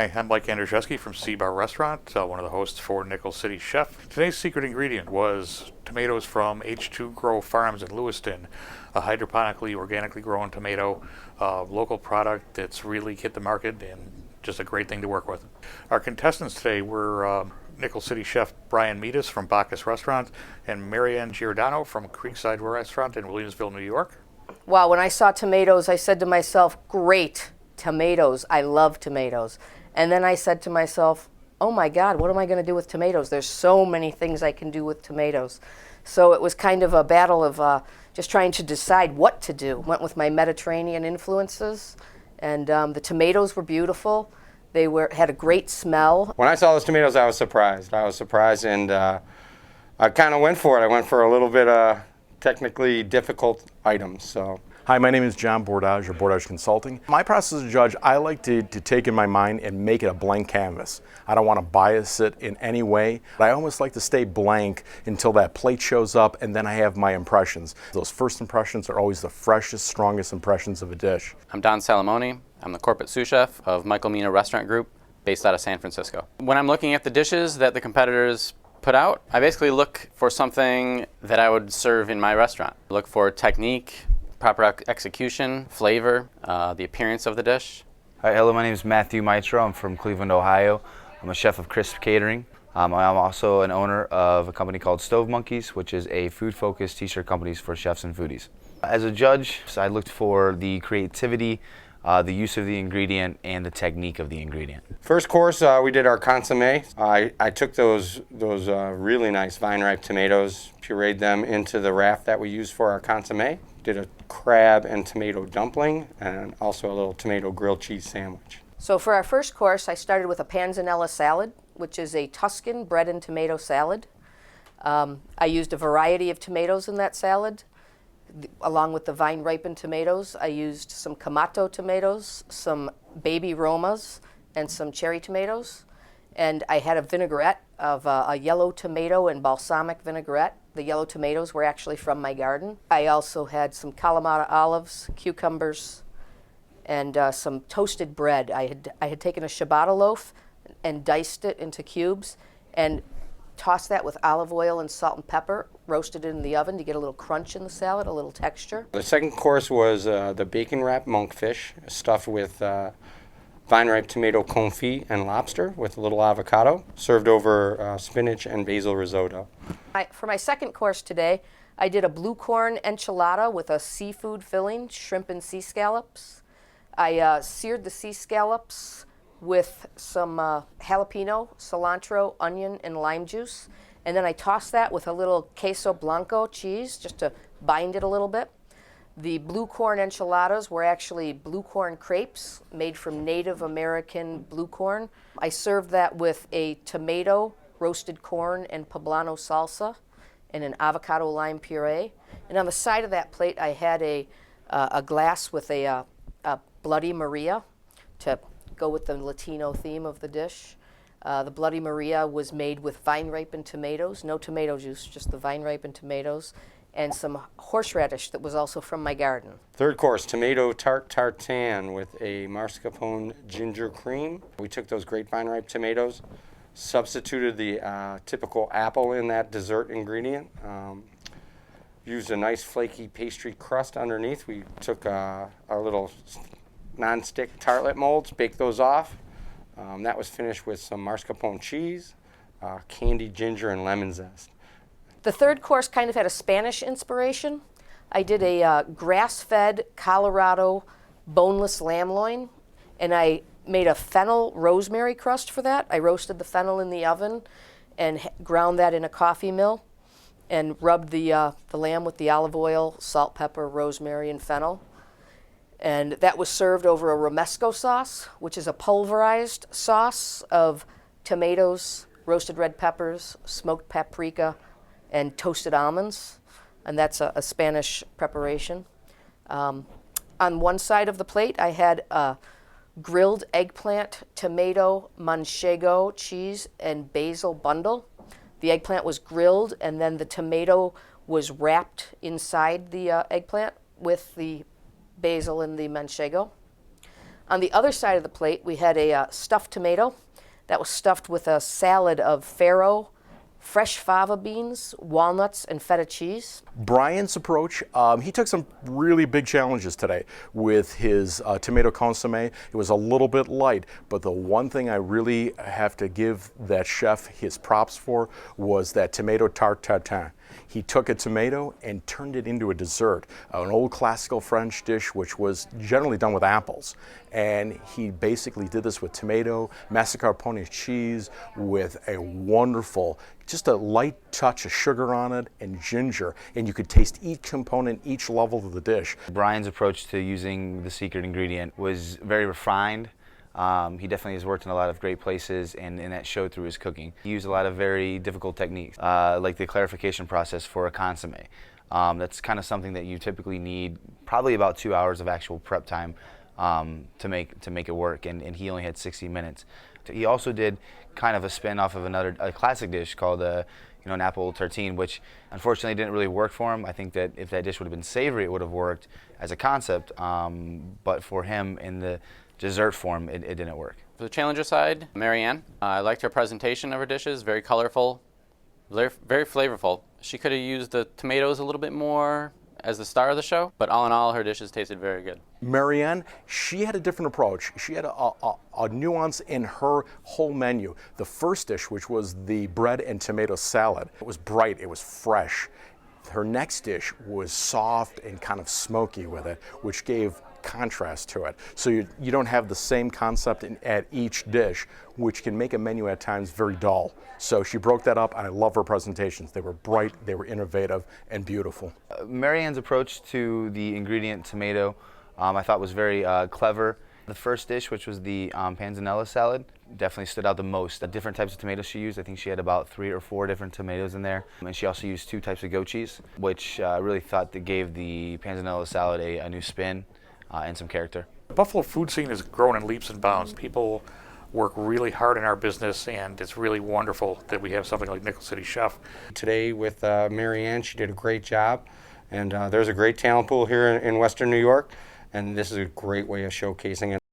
Hi, I'm Mike Andrzejewski from C-Bar Restaurant, one of the hosts for Nickel City Chef. Today's secret ingredient was tomatoes from H2 Grow Farms in Lewiston, a hydroponically, organically grown tomato, local product that's really hit the market and just a great thing to work with. Our contestants today were Nickel City Chef Brian Mietus from Bacchus Restaurant and Marianne Giordano from Creekside Restaurant in Williamsville, New York. Wow, when I saw tomatoes, I said to myself, great, tomatoes. I love tomatoes. And then I said to myself, oh my God, what am I going to do with tomatoes? There's so many things I can do with tomatoes. So it was kind of a battle of just trying to decide what to do. Went with my Mediterranean influences, and the tomatoes were beautiful. They had a great smell. When I saw those tomatoes, I was surprised. And I kind of went for it. I went for a little bit technically difficult items. So. Hi, my name is John Bordage, or Bordage Consulting. My process as a judge, I like to take in my mind and make it a blank canvas. I don't want to bias it in any way. I almost like to stay blank until that plate shows up, and then I have my impressions. Those first impressions are always the freshest, strongest impressions of a dish. I'm Don Salamone. I'm the corporate sous chef of Michael Mina Restaurant Group, based out of San Francisco. When I'm looking at the dishes that the competitors put out, I basically look for something that I would serve in my restaurant. Look for technique, proper execution, flavor, the appearance of the dish. Hi, hello, my name is Matthew Maitro. I'm from Cleveland, Ohio. I'm a chef of Crisp Catering. I'm also an owner of a company called Stove Monkeys, which is a food-focused t-shirt company for chefs and foodies. As a judge, I looked for the creativity, the use of the ingredient, and the technique of the ingredient. First course, we did our consomme. I took those really nice vine-ripe tomatoes, pureed them into the raft that we use for our consomme. Did a crab and tomato dumpling, and also a little tomato grilled cheese sandwich. So for our first course, I started with a panzanella salad, which is a Tuscan bread and tomato salad. I used a variety of tomatoes in that salad. Along with the vine-ripened tomatoes, I used some Clamato tomatoes, some baby Romas, and some cherry tomatoes. And I had a vinaigrette of a yellow tomato and balsamic vinaigrette. The yellow tomatoes were actually from my garden. I also had some Kalamata olives, cucumbers, and some toasted bread. I had taken a ciabatta loaf and diced it into cubes and tossed that with olive oil and salt and pepper, roasted it in the oven to get a little crunch in the salad, a little texture. The second course was the bacon wrapped monkfish, stuffed with vine-ripe tomato confit and lobster with a little avocado, served over spinach and basil risotto. For my second course today, I did a blue corn enchilada with a seafood filling, shrimp and sea scallops. I seared the sea scallops with some jalapeno, cilantro, onion, and lime juice. And then I tossed that with a little queso blanco cheese just to bind it a little bit. The blue corn enchiladas were actually blue corn crepes made from Native American blue corn. I served that with a tomato, roasted corn, and poblano salsa and an avocado lime puree. And on the side of that plate, I had a glass with a Bloody Maria to go with the Latino theme of the dish. The Bloody Maria was made with vine-ripened tomatoes, no tomato juice, just the vine-ripened tomatoes, and some horseradish that was also from my garden. Third course, tomato tart tartane with a mascarpone ginger cream. We took those great vine-ripe tomatoes, substituted the typical apple in that dessert ingredient, used a nice flaky pastry crust underneath. We took our little non-stick tartlet molds, baked those off. That was finished with some mascarpone cheese, candied ginger, and lemon zest. The third course kind of had a Spanish inspiration. I did a grass-fed Colorado boneless lamb loin, and I made a fennel rosemary crust for that. I roasted the fennel in the oven and ground that in a coffee mill and rubbed the lamb with the olive oil, salt, pepper, rosemary, and fennel. And that was served over a romesco sauce, which is a pulverized sauce of tomatoes, roasted red peppers, smoked paprika, and toasted almonds. And that's a Spanish preparation. On one side of the plate, I had a grilled eggplant, tomato, manchego, cheese, and basil bundle. The eggplant was grilled, and then the tomato was wrapped inside the eggplant with the basil and the manchego. On the other side of the plate, we had a stuffed tomato that was stuffed with a salad of farro, fresh fava beans, walnuts, and feta cheese. Brian's approach, he took some really big challenges today with his tomato consomme. It was a little bit light, but the one thing I really have to give that chef his props for was that tomato tarte tatin. He took a tomato and turned it into a dessert, an old classical French dish which was generally done with apples. And he basically did this with tomato, mascarpone cheese, with a wonderful, just a light touch of sugar on it and ginger. And you could taste each component, each level of the dish. Brian's approach to using the secret ingredient was very refined. He definitely has worked in a lot of great places, and that showed through his cooking. He used a lot of very difficult techniques, like the clarification process for a consomme. That's kind of something that you typically need probably about 2 hours of actual prep time to make it work, and he only had 60 minutes. He also did kind of a spin off of a classic dish called an apple tartine, which unfortunately didn't really work for him. I think that if that dish would have been savory, it would have worked as a concept, but for him in the dessert form, it didn't work. For the challenger side, Marianne, I liked her presentation of her dishes, very colorful, very flavorful. She could have used the tomatoes a little bit more as the star of the show, but all in all, her dishes tasted very good. Marianne, she had a different approach. She had a nuance in her whole menu. The first dish, which was the bread and tomato salad, it was bright, it was fresh. Her next dish was soft and kind of smoky with it, which gave contrast to it. So you don't have the same concept at each dish, which can make a menu at times very dull. So she broke that up, and I love her presentations. They were bright, they were innovative, and beautiful. Marianne's approach to the ingredient tomato I thought was very clever. The first dish, which was the panzanella salad, definitely stood out the most. The different types of tomatoes she used, I think she had about 3 or 4 different tomatoes in there. And she also used 2 types of goat cheese, which I really thought that gave the panzanella salad a new spin and some character. The Buffalo food scene has grown in leaps and bounds. People work really hard in our business, and it's really wonderful that we have something like Nickel City Chef. Today with Marianne, she did a great job, and there's a great talent pool here in Western New York, and this is a great way of showcasing it.